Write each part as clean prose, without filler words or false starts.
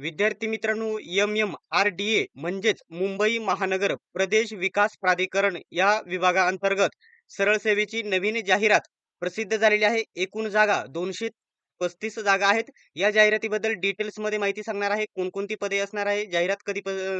विद्यार्थी मित्रांनो, MMRDA म्हणजेच मुंबई महानगर प्रदेश विकास प्राधिकरण या विभागाअंतर्गत सरळ सेवेची नवीन जाहिरात प्रसिद्ध झालेली आहे. एकूण जागा 235 जागा आहेत. या जाहिरातीबद्दल डिटेल्समध्ये माहिती सांगणार आहे. कोणकोणती पदे असणार आहे, जाहिरात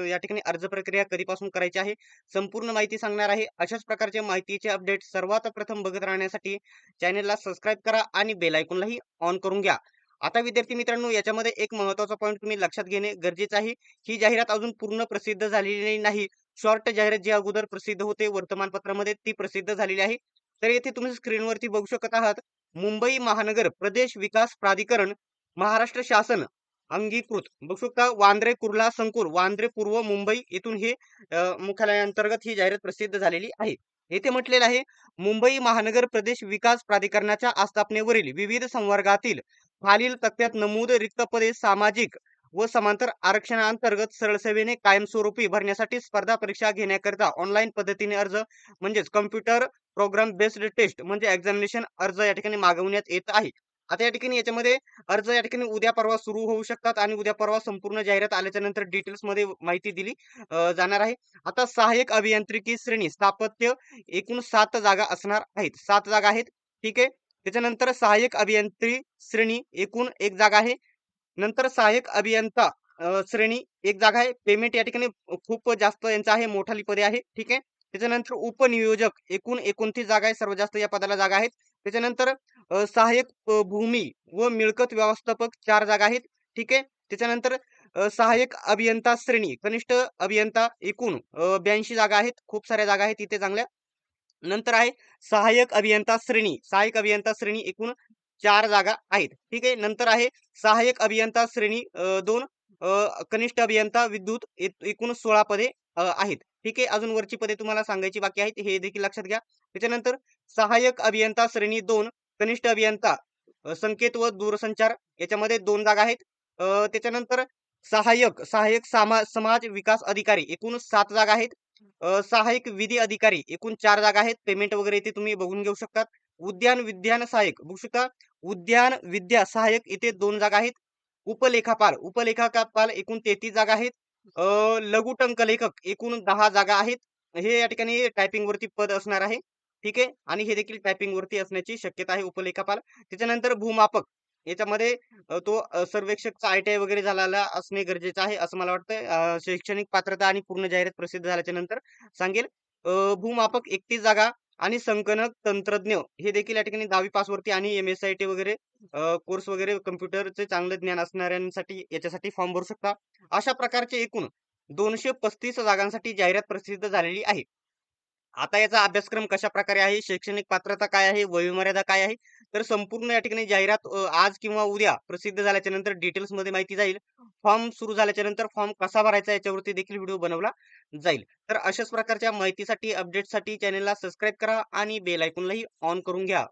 या ठिकाणी अर्ज प्रक्रिया कधीपासून करायची आहे, संपूर्ण माहिती सांगणार आहे. अशाच प्रकारच्या माहितीचे अपडेट सर्वात प्रथम बघत राहण्यासाठी चॅनलला सबस्क्राईब करा आणि बेल आयकॉनलाही ऑन करून घ्या. आता विद्यार्थी मित्रांनो, याच्यामध्ये एक महत्त्वाचा पॉईंट तुम्ही लक्षात घेणे गरजेचे आहे. ही जाहिरात अजून पूर्ण प्रसिद्ध झालेली नाही. शॉर्ट जाहिरात जी अगोदर प्रसिद्ध होते वर्तमानपत्रामध्ये ती प्रसिद्ध झालेली आहे. तर येथे तुम्ही स्क्रीनवरती बघू शकत आहात. मुंबई महानगर प्रदेश विकास प्राधिकरण, महाराष्ट्र शासन अंगीकृत. बघू शकता वांद्रे कुर्ला संकुल, वांद्रे पूर्व मुंबई येथून हे मुख्यालयाअंतर्गत ही जाहिरात प्रसिद्ध झालेली आहे. येथे म्हटलेलं आहे, मुंबई महानगर प्रदेश विकास प्राधिकरणाच्या आस्थापनेवरील विविध संवर्गातील खालील तक्त्यात नमूद रिक्त पदे सामाजिक व समांतर आरक्षणाअंतर्गत सरळसेवेने कायमस्वरूपी भरण्यासाठी स्पर्धा परीक्षा घेण्याकरिता ऑनलाईन पद्धतीने अर्ज म्हणजेच कम्प्युटर प्रोग्राम बेस्ड टेस्ट म्हणजे एक्झामिनेशन अर्ज या ठिकाणी मागवण्यात येत आहे. आता या ठिकाणी याच्यामध्ये अर्ज या ठिकाणी उद्या परवा सुरू होऊ शकतात आणि उद्या परवा संपूर्ण जाहिरात आल्याच्या नंतर डिटेल्स मध्ये माहिती दिली जाणार आहे. आता सहाय्यक अभियांत्रिकी श्रेणी स्थापत्य एकूण 7 जागा असणार आहेत. 7 जागा आहेत. ठीक आहे. त्याच्यानंतर सहाय्यक अभियंत्री श्रेणी एकूण 1 जागा आहे. नंतर सहाय्यक अभियंता श्रेणी 1 जागा आहे. पेमेंट या ठिकाणी खूप जास्त यांचं आहे, मोठाली पदे आहे. ठीक आहे. त्याच्यानंतर उपनियोजक एकूण 29 जागा आहे, सर्वात जास्त या पदाला जागा आहेत. त्याच्यानंतर सहाय्यक भूमी व मिळकत व्यवस्थापक 4 जागा आहेत. ठीक आहे. त्याच्यानंतर सहाय्यक अभियंता श्रेणी कनिष्ठ अभियंता एकूण 82 जागा आहेत. खूप साऱ्या जागा आहेत इथे चांगल्या. नंतर आहे सहाय्यक अभियंता श्रेणी एकूण 4 जागा आहेत. ठीक आहे. नंतर आहे सहाय्यक अभियंता श्रेणी 2 कनिष्ठ अभियंता विद्युत एकूण 16 पदे आहेत. ठीक आहे. अजून वरची पदे तुम्हाला सांगायची बाकी आहेत, हे देखील लक्षात घ्या. त्याच्यानंतर सहाय्यक अभियंता श्रेणी 2 कनिष्ठ अभियंता संकेत व दूरसंचार याच्यामध्ये 2 जागा आहेत. त्याच्यानंतर सहाय्यक समाज विकास अधिकारी एकूण 7 जागा आहेत. सहाय्यक विधी अधिकारी एकूण 4 जागा आहेत. पेमेंट वगैरे इथे तुम्ही बघून घेऊ शकता. उद्यान विज्ञान सहाय्यक बघू शकता. उद्यान विद्या सहाय्यक इथे 2 जागा आहेत. उपलेखापाल एकूण 33 जागा आहेत. लघुटंक लेखक एकूण 10 जागा आहेत. हे या ठिकाणी टायपिंग वरती पद असणार आहे. ठीक आहे. आणि हे देखील टायपिंग वरती असण्याची शक्यता आहे उपलेखापाल. त्याच्यानंतर भूमापक याच्यामध्ये तो सर्वेक्षकचा ITI वगैरे झालेला असणे गरजेचं आहे असं मला वाटतं. शैक्षणिक पात्रता आणि पूर्ण जाहिरात प्रसिद्ध झाल्याच्या नंतर सांगेल. भूमापक 31 जागा आणि संगणक तंत्रज्ञ हे देखील या ठिकाणी 10वी पास वरती आणि MSIT वगैरे कोर्स वगैरे कम्प्युटरचे चांगलं ज्ञान असणाऱ्यांसाठी याच्यासाठी फॉर्म भरू शकता. अशा प्रकारचे एकूण 235 जागांसाठी जाहिरात प्रसिद्ध झालेली आहे. आता याचा अभ्यासक्रम कशा प्रकारे आहे, शैक्षणिक पात्रता काय आहे, वयोमर्यादा काय आहे, तर संपूर्ण या ठिकाणी जाहिरात आज किंवा उद्या प्रसिद्ध झाल्याच्या नंतर डिटेल्स मध्ये माहिती जाईल. फॉर्म सुरू झाल्याच्या नंतर फॉर्म कसा भरायचा याच्यावरती देखील व्हिडिओ बनवला जाईल. तर अशाच प्रकारच्या माहितीसाठी अपडेटसाठी चॅनलला सबस्क्राईब करा आणि बेल आयकॉनलाही ऑन करून घ्या.